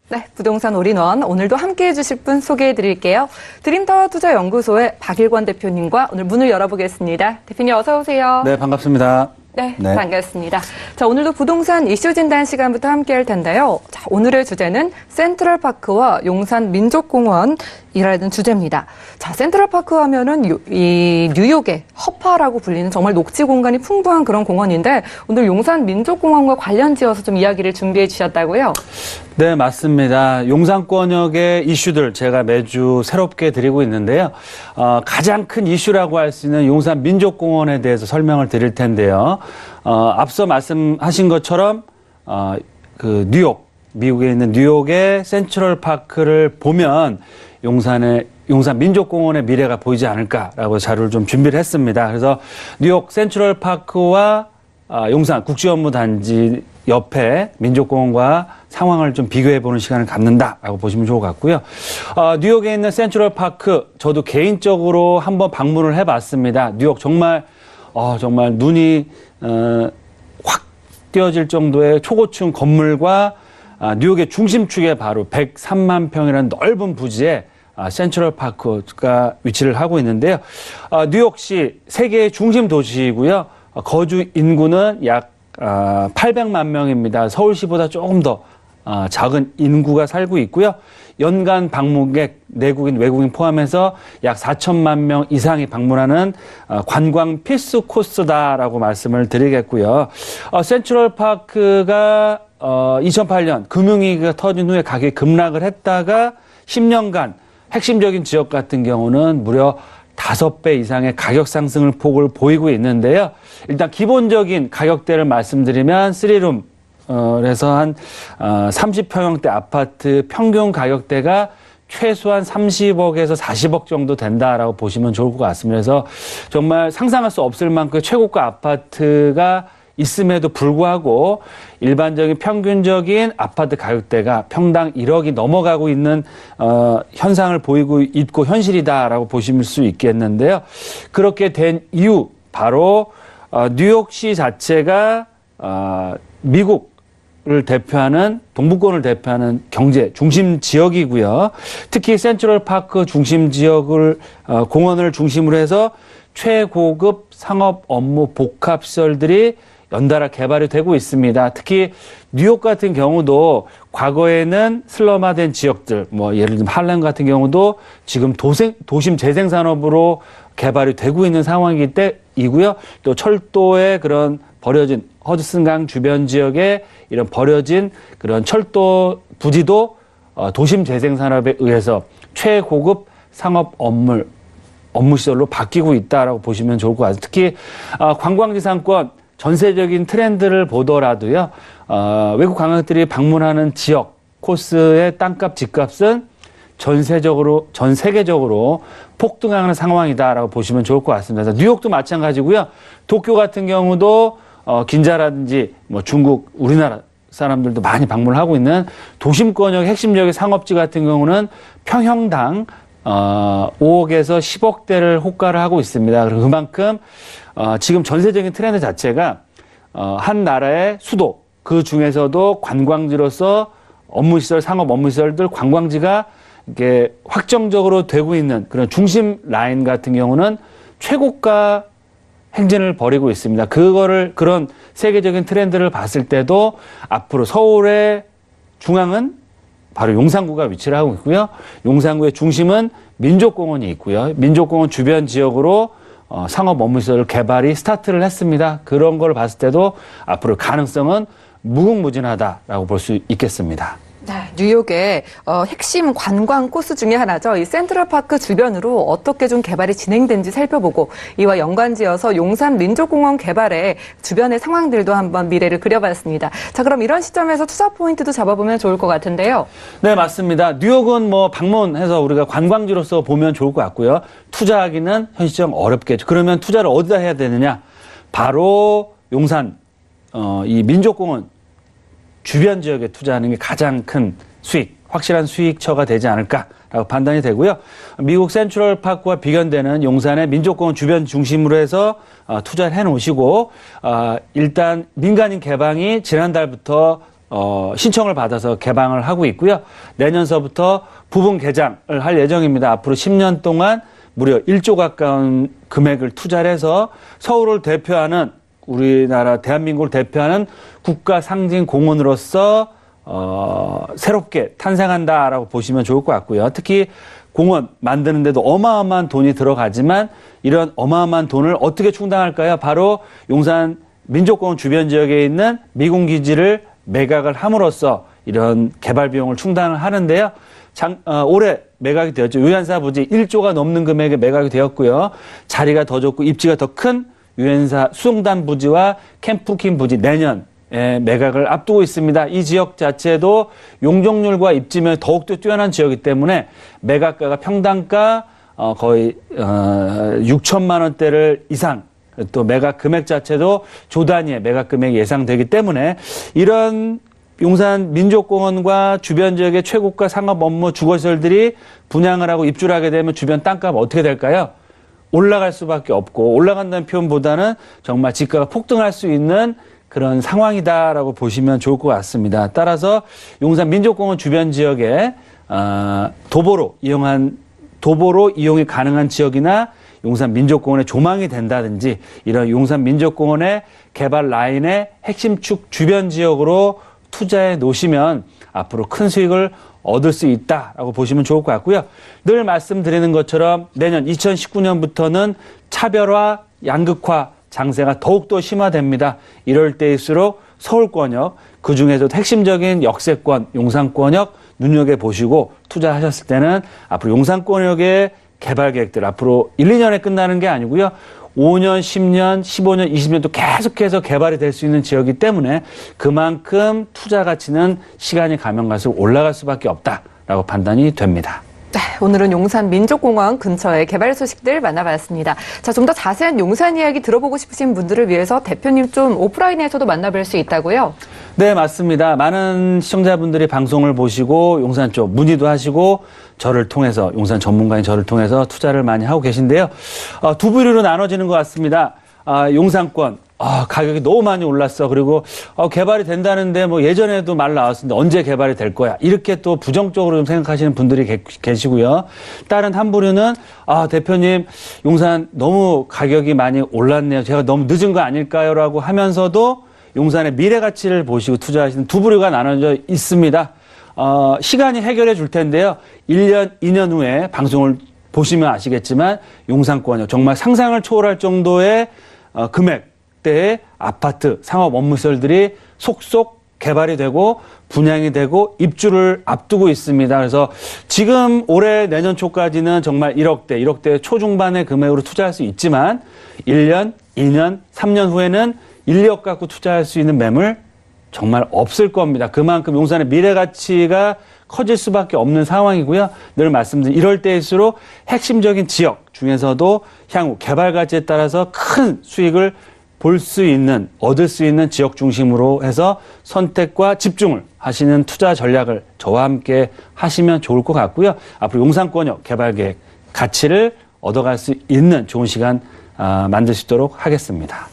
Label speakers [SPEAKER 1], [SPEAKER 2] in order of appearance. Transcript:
[SPEAKER 1] 네, 부동산 올인원 오늘도 함께해 주실 분 소개해 드릴게요. 드림타워 투자연구소의 박일권 대표님과 오늘 문을 열어보겠습니다. 대표님 어서 오세요.
[SPEAKER 2] 네, 반갑습니다.
[SPEAKER 1] 네, 반갑습니다. 자, 오늘도 부동산 이슈 진단 시간부터 함께 할 텐데요. 자, 오늘의 주제는 센트럴파크와 용산 민족공원이라는 주제입니다. 자, 센트럴파크 하면은 이 뉴욕의 허파라고 불리는 정말 녹지 공간이 풍부한 그런 공원인데 오늘 용산 민족공원과 관련 지어서 좀 이야기를 준비해 주셨다고요?
[SPEAKER 2] 네, 맞습니다. 용산권역의 이슈들 제가 매주 새롭게 드리고 있는데요. 가장 큰 이슈라고 할 수 있는 용산 민족공원에 대해서 설명을 드릴 텐데요. 앞서 말씀하신 것처럼 그 뉴욕, 미국에 있는 뉴욕의 센트럴파크를 보면 용산 민족공원의 미래가 보이지 않을까라고 자료를 좀 준비를 했습니다. 그래서 뉴욕 센트럴파크와 용산 국제업무단지 옆에 민족공원과 상황을 좀 비교해보는 시간을 갖는다라고 보시면 좋을 것 같고요. 뉴욕에 있는 센트럴파크 저도 개인적으로 한번 방문을 해봤습니다. 뉴욕 정말 눈이 확 띄어질 정도의 초고층 건물과 뉴욕의 중심축에 바로 103만 평이라는 넓은 부지에 센트럴파크가 위치를 하고 있는데요. 뉴욕시 세계의 중심 도시이고요. 거주 인구는 약 800만 명입니다. 서울시보다 조금 더 작은 인구가 살고 있고요. 연간 방문객, 내국인, 외국인 포함해서 약 4천만 명 이상이 방문하는 관광 필수 코스다라고 말씀을 드리겠고요. 센트럴파크가 2008년 금융위기가 터진 후에 가격이 급락을 했다가 10년간 핵심적인 지역 같은 경우는 무려 5배 이상의 가격 상승을 폭을 보이고 있는데요. 일단 기본적인 가격대를 말씀드리면 3룸 그래서 한 30평형대 아파트 평균 가격대가 최소한 30억에서 40억 정도 된다라고 보시면 좋을 것 같습니다. 그래서 정말 상상할 수 없을 만큼 최고가 아파트가 있음에도 불구하고 일반적인 평균적인 아파트 가격대가 평당 1억이 넘어가고 있는 현상을 보이고 있고 현실이다라고 보실 수 있겠는데요. 그렇게 된 이유 바로 뉴욕시 자체가 미국을 대표하는 동부권을 대표하는 경제 중심 지역이고요. 특히 센트럴파크 중심 지역을 공원을 중심으로 해서 최고급 상업 업무 복합 시설들이 연달아 개발이 되고 있습니다. 특히 뉴욕 같은 경우도 과거에는 슬럼화된 지역들, 예를 들면 할렘 같은 경우도 지금 도심 재생산업으로 개발이 되고 있는 상황이기 때이고요. 또 철도의 그런 버려진 허드슨강 주변 지역에 이런 버려진 그런 철도 부지도 도심 재생산업에 의해서 최고급 상업 업무 시설로 바뀌고 있다라고 보시면 좋을 것 같아요. 특히 관광지 상권 전세적인 트렌드를 보더라도요, 외국 관광객들이 방문하는 지역 코스의 땅값, 집값은 전 세계적으로 폭등하는 상황이다라고 보시면 좋을 것 같습니다. 뉴욕도 마찬가지고요. 도쿄 같은 경우도 긴자라든지 중국, 우리나라 사람들도 많이 방문을 하고 있는 도심권역 핵심적인 상업지 같은 경우는 평형당 5억에서 10억대를 호가를 하고 있습니다. 그리고 그만큼 지금 전세적인 트렌드 자체가 한 나라의 수도, 그 중에서도 관광지로서 업무시설, 상업 업무시설들, 관광지가 이렇게 확정적으로 되고 있는 그런 중심 라인 같은 경우는 최고가 행진을 벌이고 있습니다. 그런 세계적인 트렌드를 봤을 때도 앞으로 서울의 중앙은 바로 용산구가 위치를 하고 있고요. 용산구의 중심은 민족공원이 있고요. 민족공원 주변 지역으로 상업 업무시설 개발이 스타트를 했습니다. 그런 걸 봤을 때도 앞으로 가능성은 무궁무진하다라고 볼 수 있겠습니다.
[SPEAKER 1] 네, 뉴욕의 핵심 관광 코스 중에 하나죠. 이 센트럴파크 주변으로 어떻게 좀 개발이 진행된지 살펴보고 이와 연관지어서 용산 민족공원 개발의 주변의 상황들도 한번 미래를 그려봤습니다. 자, 그럼 이런 시점에서 투자 포인트도 잡아보면 좋을 것 같은데요.
[SPEAKER 2] 네, 맞습니다. 뉴욕은 방문해서 우리가 관광지로서 보면 좋을 것 같고요. 투자하기는 현 시점 어렵겠죠. 그러면 투자를 어디다 해야 되느냐? 바로 용산 이 민족공원 주변 지역에 투자하는 게 가장 큰 수익, 확실한 수익처가 되지 않을까라고 판단이 되고요. 미국 센트럴파크와 비견되는 용산의 민족공원 주변 중심으로 해서 투자를 해놓으시고 일단 민간인 개방이 지난달부터 신청을 받아서 개방을 하고 있고요. 내년서부터 부분 개장을 할 예정입니다. 앞으로 10년 동안 무려 1조 가까운 금액을 투자를 해서 서울을 대표하는 우리나라 대한민국을 대표하는 국가 상징 공원으로서 새롭게 탄생한다라고 보시면 좋을 것 같고요. 특히 공원 만드는데도 어마어마한 돈이 들어가지만 이런 어마어마한 돈을 어떻게 충당할까요? 바로 용산 민족공원 주변 지역에 있는 미군기지를 매각을 함으로써 이런 개발 비용을 충당을 하는데요. 올해 매각이 되었죠. 유엔사 부지 1조가 넘는 금액에 매각이 되었고요. 자리가 더 좋고 입지가 더 큰 유엔사 수송단 부지와 캠프킹 부지 내년에 매각을 앞두고 있습니다. 이 지역 자체도 용적률과 입지면이 더욱더 뛰어난 지역이기 때문에 매각가가 평당가 거의 6천만 원대를 이상 또 매각 금액 자체도 조 단위의 매각 금액이 예상되기 때문에 이런 용산 민족공원과 주변 지역의 최고가 상업 업무 주거시설들이 분양을 하고 입주를 하게 되면 주변 땅값 어떻게 될까요? 올라갈 수밖에 없고 올라간다는 표현보다는 정말 지가가 폭등할 수 있는 그런 상황이다라고 보시면 좋을 것 같습니다. 따라서 용산 민족공원 주변 지역에 도보로 이용이 가능한 지역이나 용산 민족공원의 조망이 된다든지 이런 용산 민족공원의 개발 라인의 핵심축 주변 지역으로 투자해 놓으시면 앞으로 큰 수익을 얻을 수 있다라고 보시면 좋을 것 같고요. 늘 말씀드리는 것처럼 내년 2019년부터는 차별화, 양극화 장세가 더욱더 심화됩니다. 이럴 때일수록 서울권역, 그중에서도 핵심적인 역세권, 용산권역 눈여겨보시고 투자하셨을 때는 앞으로 용산권역의 개발 계획들 앞으로 1, 2년에 끝나는 게 아니고요. 5년, 10년, 15년, 20년도 계속해서 개발이 될 수 있는 지역이기 때문에 그만큼 투자 가치는 시간이 가면 갈수록 올라갈 수밖에 없다라고 판단이 됩니다.
[SPEAKER 1] 네, 오늘은 용산 민족공원 근처의 개발 소식들 만나봤습니다. 자, 좀 더 자세한 용산 이야기 들어보고 싶으신 분들을 위해서 대표님 좀 오프라인에서도 만나뵐 수 있다고요?
[SPEAKER 2] 네, 맞습니다. 많은 시청자분들이 방송을 보시고 용산 쪽 문의도 하시고 저를 통해서 용산 전문가인 저를 통해서 투자를 많이 하고 계신데요. 두 부류로 나눠지는 것 같습니다. 용산권 가격이 너무 많이 올랐어. 그리고 개발이 된다는데 뭐 예전에도 말 나왔었는데 언제 개발이 될 거야. 이렇게 또 부정적으로 좀 생각하시는 분들이 계시고요. 다른 한 부류는 대표님 용산 너무 가격이 많이 올랐네요. 제가 너무 늦은 거 아닐까요? 라고 하면서도 용산의 미래 가치를 보시고 투자하시는 두 부류가 나눠져 있습니다. 시간이 해결해 줄 텐데요. 1년, 2년 후에 방송을 보시면 아시겠지만 용산권역 정말 상상을 초월할 정도의 금액대의 아파트, 상업 업무시설들이 속속 개발이 되고 분양이 되고 입주를 앞두고 있습니다. 그래서 지금 올해 내년 초까지는 정말 1억대 초중반의 금액으로 투자할 수 있지만 1년, 2년, 3년 후에는 1, 2억 갖고 투자할 수 있는 매물 정말 없을 겁니다. 그만큼 용산의 미래 가치가 커질 수밖에 없는 상황이고요. 늘 말씀드린 이럴 때일수록 핵심적인 지역 중에서도 향후 개발 가치에 따라서 큰 수익을 얻을 수 있는 지역 중심으로 해서 선택과 집중을 하시는 투자 전략을 저와 함께 하시면 좋을 것 같고요. 앞으로 용산권역 개발 계획 가치를 얻어갈 수 있는 좋은 시간 만들 수 있도록 하겠습니다.